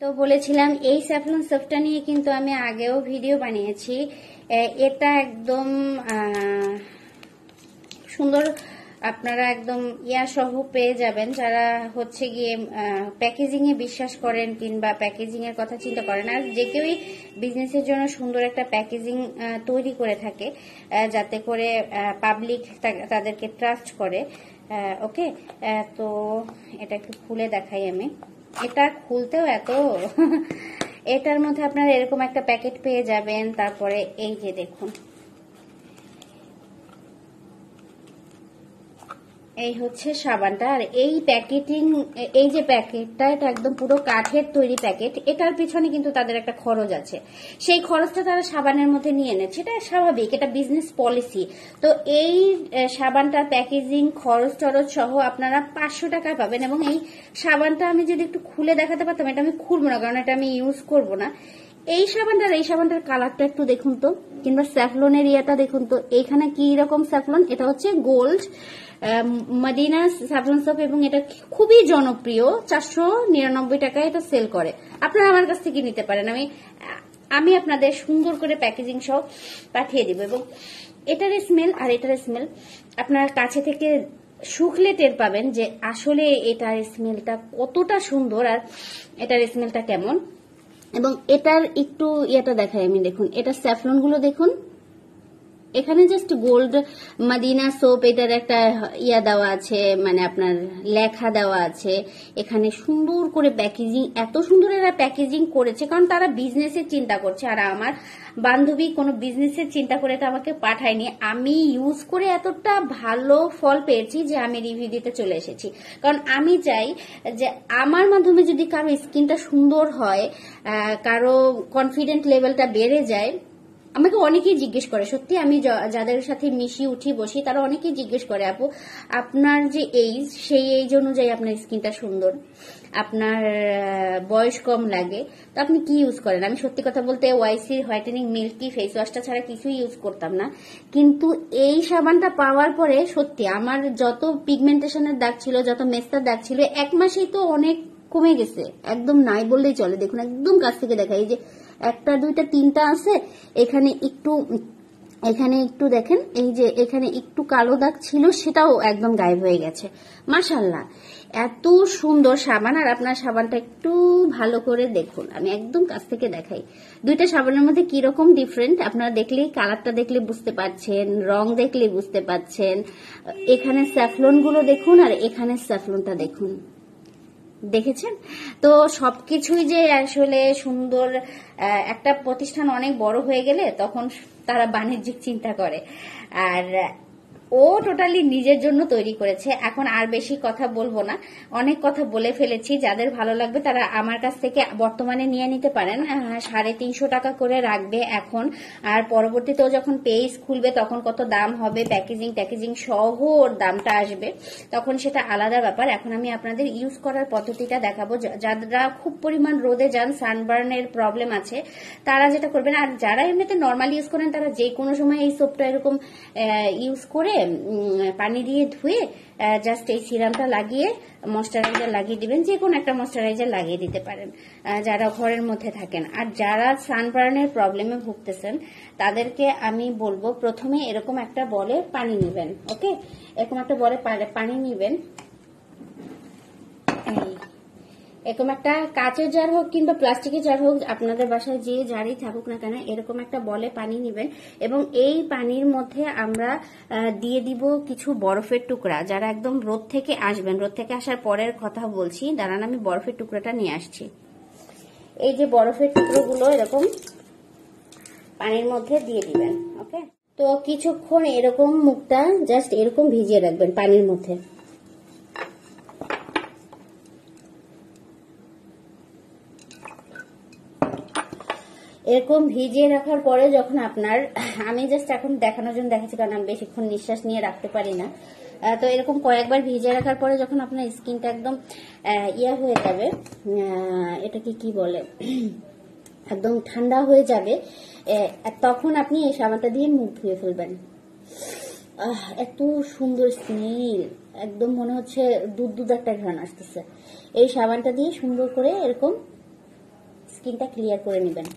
তো বলেছিলাম এই স্যাফলন সোপটা নিয়ে কিন্তু আমি আগেও ভিডিও বানিয়েছি। এটা একদম সুন্দর, আপনারা একদম সহ পেয়ে যাবেন যারা হচ্ছে গিয়ে প্যাকেজিং এ বিশ্বাস করেন কিংবা প্যাকেজিং এর কথা চিন্তা করেন। আর যে কেউই বিজনেসের জন্য সুন্দর একটা প্যাকেজিং তৈরি করে থাকে যাতে করে পাবলিক তাদেরকে ট্রাস্ট করে। ওকে, তো এটা একটু খুলে দেখাই আমি। এটা খুলতেও এত এটার মধ্যে আপনারা এরকম একটা প্যাকেট পেয়ে যাবেন। তারপরে এই যে দেখুন, এই হচ্ছে সাবানটা। আর এই প্যাকেটিং, এই যে প্যাকেটটা, এটা একদম পুরো কাঠের তৈরি প্যাকেট। এটার পিছনে কিন্তু তাদের একটা খরচ আছে, সেই খরচটা তারা সাবানের মধ্যে নিয়ে নেচ্ছে। এটা স্বাভাবিক, এটা বিজনেস পলিসি। তো এই সাবানটার প্যাকেজিং খরচ টরচ সহ আপনারা 500 টাকা পাবেন। এবং এই সাবানটা আমি যদি একটু খুলে দেখাতে পারতাম, এটা আমি খুলবো না কারণ এটা আমি ইউজ করবো না। এই সাবানটার কালারটা একটু দেখুন তো, কিংবা স্যাফলনের ইয়েটা দেখুন তো। এইখানে কি রকম স্যাফলন, এটা হচ্ছে গোল্ড মদিনা স্যাফলন সোপ এবং এটা খুবই জনপ্রিয়। 499 টাকায় এটা সেল করে। আপনারা আমার কাছ থেকে নিতে পারেন, আমি আপনাদের সুন্দর করে প্যাকেজিং সহ পাঠিয়ে দিব। এবং এটার স্মেল আর এটার স্মেল আপনার কাছে থেকে শুকলে টের পাবেন যে আসলে এটার স্মেলটা কতটা সুন্দর আর এটার স্মেলটা কেমন। এবং এটার একটু ইয়েটা দেখাই আমি, দেখুন এটা স্যাফলন গুলো দেখুন। এখানে জাস্ট গোল্ড মদিনা সোপ এটার একটা দেওয়া আছে, মানে আপনার লেখা দেওয়া আছে। এখানে সুন্দর করে প্যাকেজিং, এত সুন্দর এরা প্যাকেজিং করেছে কারণ তারা বিজনেসের চিন্তা করছে। আর আমার বান্ধবী কোনো বিজনেসের চিন্তা করে এটা আমাকে পাঠায়নি, আমি ইউজ করে এতটা ভালো ফল পেয়েছি যে আমি রিভিউ দিতে চলে এসেছি। কারণ আমি চাই যে আমার মাধ্যমে যদি কারো স্কিনটা সুন্দর হয়, কারো কনফিডেন্ট লেভেলটা বেড়ে যায়। আমাকে অনেকেই জিজ্ঞেস করে, সত্যি আমি যাদের সাথে মিশি উঠি বসি তারা অনেকেই জিজ্ঞেস করে, আপু আপনার যে এইজ, সেই এইজ অনুযায়ী আপনার স্কিনটা সুন্দর, আপনার বয়স কম লাগে, তো আপনি কি ইউজ করেন? আমি সত্যি কথা বলতে ওয়াইসি হোয়াইটেনিং মিল্কি ফেস ওয়াশটা ছাড়া কিছুই ইউজ করতাম না। কিন্তু এই সাবানটা পাওয়ার পরে সত্যি আমার যত পিগমেন্টেশনের দাগ ছিল, যত মেস্তার দাগ ছিল, 1 মাসেই তো অনেক কমে গেছে, একদম নাই বললেই চলে। দেখুন একদম কাছ থেকে দেখা, এই যে 1টা 2টা 3টা আছে, এখানে একটু দেখেন, এই যে এখানে একটু কালো দাগ ছিল সেটাও একদম গায়েব হয়ে গেছে। মাশাআল্লাহ, এত সুন্দর সাবান। আর আপনার সাবানটা একটু ভালো করে দেখুন, আমি একদম কাছ থেকে দেখাই। দুইটা সাবানের মধ্যে কি রকম ডিফারেন্ট আপনারা দেখলেই, কালারটা দেখলে বুঝতে পারছেন, রং দেখলে বুঝতে পারছেন। এখানে স্যাফলন গুলো দেখুন আর এখানে স্যাফলনটা দেখুন, দেখেছেন তো? সবকিছুই যে আসলে সুন্দর। একটা প্রতিষ্ঠান অনেক বড় হয়ে গেলে তখন তারা বাণিজ্যিক চিন্তা করে, আর ও টোটালি নিজের জন্য তৈরি করেছে। এখন আর বেশি কথা বলবো না, অনেক কথা বলে ফেলেছি। যাদের ভালো লাগবে তারা আমার কাছ থেকে বর্তমানে নিয়ে নিতে পারেন। 350 টাকা করে রাখবে এখন, আর পরবর্তীতেও যখন পেজ খুলবে তখন কত দাম হবে, প্যাকেজিং সহ ওর দামটা আসবে, তখন সেটা আলাদা ব্যাপার। এখন আমি আপনাদের ইউজ করার পদ্ধতিটা দেখাবো। যারা খুব পরিমাণ রোদে যান, সানবার্নের প্রবলেম আছে, তারা যেটা করবেন, আর যারা এমনিতে নর্মাল ইউজ করেন তারা যে কোনো সময় এই সোপটা এরকম ইউজ করে পানি দিয়ে ধুয়ে জাস্ট এই সিরামটা লাগিয়ে ময়শ্চারাইজার লাগিয়ে দিবেন। যে কোনো একটা ময়শ্চারাইজার লাগিয়ে দিতে পারেন যারা ঘরের মধ্যে থাকেন। আর যারা সানবার্নের প্রবলেমে ভুগতেছেন তাদেরকে আমি বলবো, প্রথমে এরকম একটা বলে পানি নেবেন। ওকে, এরকম একটা বলে পানি নেবেন। এরকম একটা কাচের জার হোক কিংবা প্লাস্টিকের জার হোক, আপনাদের বাসায় যে জারই থাকুক না কেন, এরকম একটা বলে পানি নেবেন। এবং এই পানির মধ্যে আমরা দিয়ে দিব কিছু বরফের টুকরা। যারা একদম রোদ থেকে আসবেন, রোদ থেকে আসার পরের কথা বলছি, দাঁড়ান আমি বরফের টুকরাটা নিয়ে আসছি। এই যে বরফের টুকরোগুলো এরকম পানির মধ্যে দিয়ে দিবেন। ওকে, তো কিছুক্ষণ এরকম মুখটা জাস্ট এরকম ভিজিয়ে রাখবেন পানির মধ্যে। এরকম ভিজিয়ে রাখার পরে যখন আপনার, আমি জাস্ট এখন দেখানোর জন্য দেখাচ্ছি কারণ আমি বেশিক্ষণ নিঃশ্বাস নিয়ে রাখতে পারি না। তো এরকম কয়েকবার ভিজিয়ে রাখার পরে যখন আপনার স্কিনটা একদম হয়ে যাবে, এটাকে কি বলে, একদম ঠান্ডা হয়ে যাবে, তখন আপনি এই সাবানটা দিয়ে মুখ ধুয়ে ফেলবেন। এত সুন্দর স্মেল, একদম মনে হচ্ছে দুধ একটা ঘ্রাণ আসতেছে। এই সাবানটা দিয়ে সুন্দর করে এরকম স্কিনটা ক্লিয়ার করে নেবেন।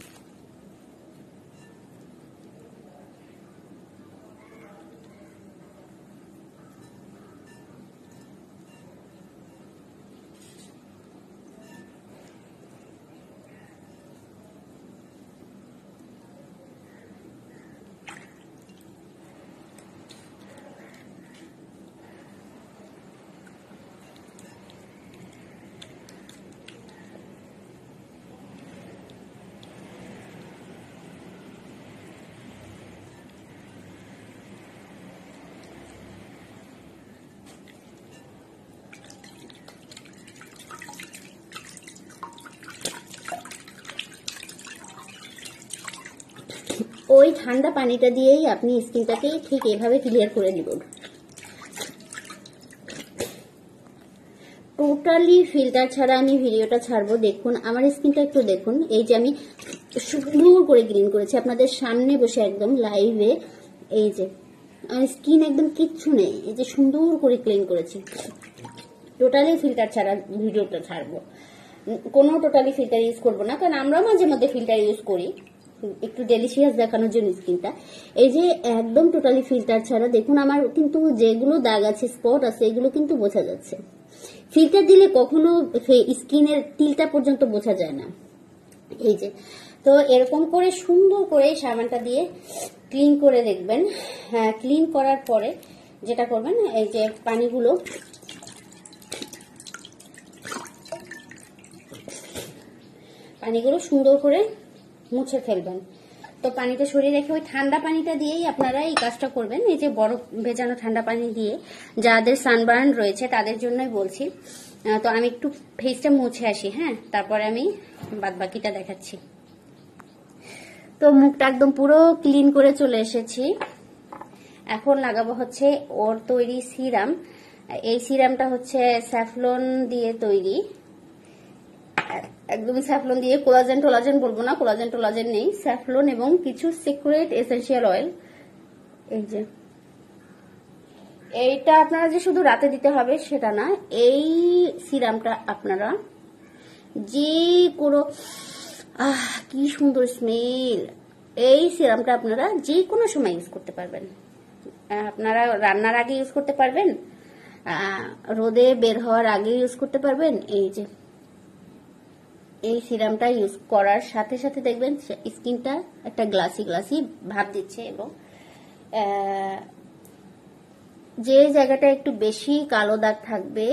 ওই ঠান্ডা পানিটা দিয়েই আপনি স্কিনটাকে ঠিক এভাবে ক্লিয়ার করে নেবেন। টোটালি ফিল্টার ছাড়া আমি ভিডিওটা ছাড়বো। দেখুন আমার স্কিনটা একটু দেখুন, এই যে আমি সুন্দর করে ক্লিন করেছি আপনাদের সামনে বসে একদম লাইভে। এই যে আমার স্কিন একদম কিচ্ছু নেই, এই যে সুন্দর করে ক্লিন করেছি। টোটালি ফিল্টার ছাড়া ভিডিওটা ছাড়বো, কোনো টোটালি ফিল্টার ইউজ করবো না, কারণ আমরাও মাঝে মধ্যে ফিল্টার ইউজ করি একটু ডেলিশিয়াস দেখানোর জন্য স্কিনটা। এই যে একদম টোটালি ফিল্টার ছাড়া দেখুন আমার কিন্তু যেগুলো দাগ আছে, স্পট আছে, এগুলো কিন্তু বোঝা যাচ্ছে। ফিল্টার দিলে কখনো স্কিনের তিলটা পর্যন্ত বোঝা যায় না। এই যে তো এরকম করে সুন্দর করে সাবানটা দিয়ে ক্লিন করে দেখবেন। হ্যাঁ, ক্লিন করার পরে যেটা করবেন, এই যে পানিগুলো সুন্দর করে মুছে ফেলবেন। তো পানিটা সরিয়ে রেখে ওই ঠান্ডা পানিটা দিয়েই আপনারা এই কাজটা করবেন। এই যে বরফ ভেজানো ঠান্ডা পানি দিয়ে, যাদের সানবার্ন রয়েছে তাদের জন্যই বলছি। তো আমি একটু ফেসটা মুছে আসি, হ্যাঁ, তারপরে আমি বাদ বাকিটা দেখাচ্ছি। তো মুখটা একদম পুরো ক্লিন করে চলে এসেছি। এখন লাগাবো হচ্ছে ওর তৈরি সিরাম। এই সিরামটা হচ্ছে স্যাফলন দিয়ে তৈরি, একদম স্যাফলন দিয়ে, কোলাজেন টোলাজেন বলবো না, কোলাজেন টোলাজেন নেই, স্যাফলন এবং কিছু সিক্রেট এসেনশিয়াল অয়েল। এই যে এইটা আপনারা যে শুধু রাতে দিতে হবে সেটা না, এই সিরামটা আপনারা যে কোনো কি সুন্দর স্মেল, এই সিরামটা আপনারা যে কোনো সময় ইউজ করতে পারবেন। আপনারা রান্নার আগে ইউজ করতে পারবেন, রোদে বের হওয়ার আগে ইউজ করতে পারবেন। এই যে এই সিরামটা ইউজ করার সাথে সাথে দেখবেন স্কিনটা একটা গ্লাসি গ্লাসি ভাব দিচ্ছে, এবং যে জায়গাটা একটু বেশি কালো দাগ থাকবে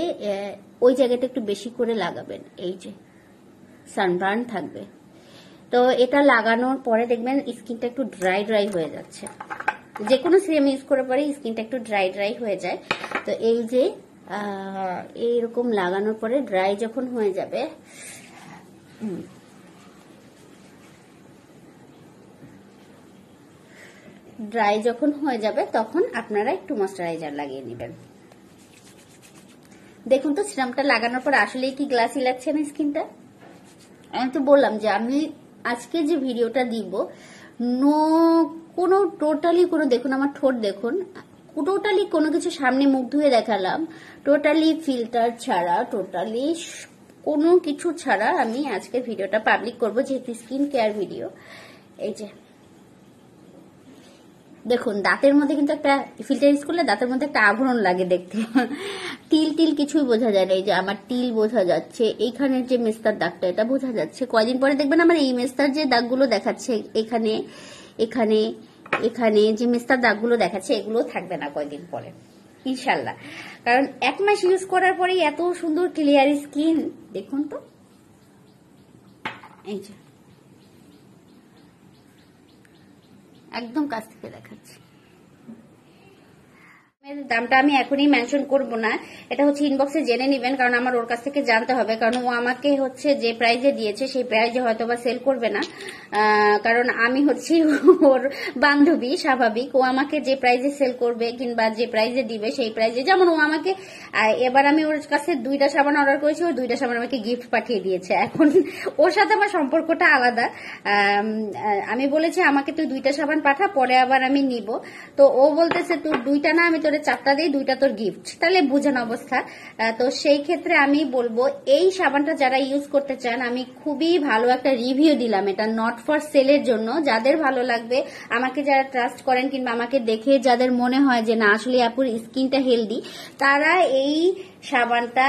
ওই জায়গাটা একটু বেশি করে লাগাবেন। এই যে সানবার্ন থাকবে, তো এটা লাগানোর পরে দেখবেন স্কিনটা একটু ড্রাই ড্রাই হয়ে যাচ্ছে। যে কোনো সিরাম ইউজ করার পরে স্কিনটা একটু ড্রাই ড্রাই হয়ে যায়। তো এই যে এইরকম লাগানোর পরে ড্রাই যখন হয়ে যাবে, তখন আপনারা একটু ময়েশ্চারাইজার লাগিয়ে নেবেন। দেখুন তো সিরামটা লাগানোর পর আসলে কি গ্লাসি লাগছে না স্কিনটা। আমি তো বললাম যে আমি আজকে যে ভিডিওটা দিব কোনো টোটালি কোনো, দেখুন আমার ঠোঁট দেখুন, টোটালি কোনো কিছু সামনে মুখ ধুয়ে দেখালাম, টোটালি ফিল্টার ছাড়া, টোটালি কোনো কিছু ছাড়া আমি আজকে ভিডিওটা পাবলিক করব, যেহেতু স্কিন কেয়ার ভিডিও। এই যে দেখুন দাঁতের মধ্যে কিন্তু একটা ফিল্টার ইউজ করলে দাঁতের মধ্যে একটা আভরণ লাগে দেখতে, তিল টিল কিছুই বোঝা যায় না। এই যে আমার তিল বোঝা যাচ্ছে, এইখানের যে মেস্তার দাগটা এটা বোঝা যাচ্ছে। কয়দিন পরে দেখবেন আমার এই মেস্তার যে দাগগুলো দেখাচ্ছে, এখানে এখানে এখানে যে মেস্তার দাগগুলো দেখাচ্ছে, এগুলো থাকবে না কয়দিন পরে ইনশাল্লাহ। কারণ 1 মাস ইউজ করার পরে এত সুন্দর ক্লিয়ার স্কিন দেখুন তো। এই যে একদম কাছ থেকে দেখাচ্ছি। দামটা আমি এখনই মেনশন করব না, এটা হচ্ছে ইনবক্সে জেনে নেবেন, কারণ আমার ওর কাছ থেকে জানতে হবে, কারণ ও আমাকে হচ্ছে যে প্রাইজে দিয়েছে সেই প্রাইজে হয়তো বা সেল করবে না, কারণ আমি হচ্ছে ওর বান্ধবী, স্বাভাবিক ও আমাকে যে প্রাইজে সেল করবে কিংবা যে প্রাইজে দিবে সেই প্রাইজে, যেমন ও আমাকে এবার আমি ওর কাছে 2টা সাবান অর্ডার করেছি, ওই 2টা সাবান আমাকে গিফট পাঠিয়ে দিয়েছে। এখন ওর সাথে আমার সম্পর্কটা আলাদা। আমি বলেছি আমাকে তুই 2টা সাবান পাঠা, পরে আবার আমি নিব। তো ও বলতেছে তুই 2টা না, আমি তোরে 4টা দিই, 2টা তোর গিফট, তাহলে বুঝেন অবস্থা। তো সেই ক্ষেত্রে আমি বলবো এই সাবানটা যারা ইউজ করতে চান, আমি খুবই ভালো একটা রিভিউ দিলাম, এটা নট ফর সেলের জন্য। যাদের ভালো লাগবে, আমাকে যারা ট্রাস্ট করেন কিংবা আমাকে দেখে যাদের মনে হয় যে না আসলে আপুর স্কিনটা হেলদি, তারা এই সাবানটা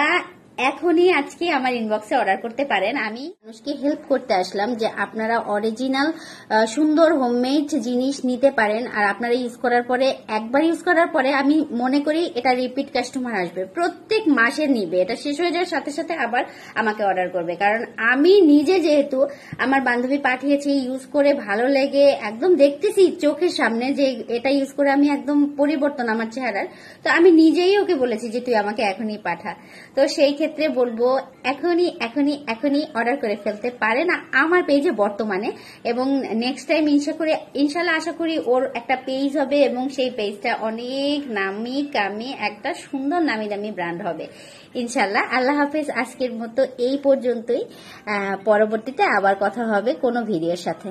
এখনই আজকে আমার ইনবক্সে অর্ডার করতে পারেন। আমি মানুষকে হেল্প করতে আসলাম যে আপনারা অরিজিনাল সুন্দর হোমমেড জিনিস নিতে পারেন, আর আপনারা ইউজ করার পরে, একবার ইউজ করার পরে আমি মনে করি এটা রিপিট কাস্টমার আসবে, প্রত্যেক মাসে নিবে, এটা শেষ হয়ে যাওয়ার সাথে সাথে আবার আমাকে অর্ডার করবে। কারণ আমি নিজে যেহেতু আমার বান্ধবী পাঠিয়েছি, ইউজ করে ভালো লেগে একদম দেখতেছি চোখের সামনে যে এটা ইউজ করে আমি একদম পরিবর্তন আমার চেহারার, তো আমি নিজেই ওকে বলেছি যে তুই আমাকে এখনই পাঠা। তো সেই ক্ষেত্রে বলবো এখনই অর্ডার করে ফেলতে পারেন আমার পেজে বর্তমানে, এবং নেক্সট টাইম ইনশাল্লাহ আশা করি ওর একটা পেজ হবে এবং সেই পেজটা অনেক নামি কামি একটা সুন্দর নামি দামি ব্র্যান্ড হবে ইনশাল্লাহ। আল্লাহ হাফেজ, আজকের মতো এই পর্যন্তই। পরবর্তীতে আবার কথা হবে কোনো ভিডিওর সাথে।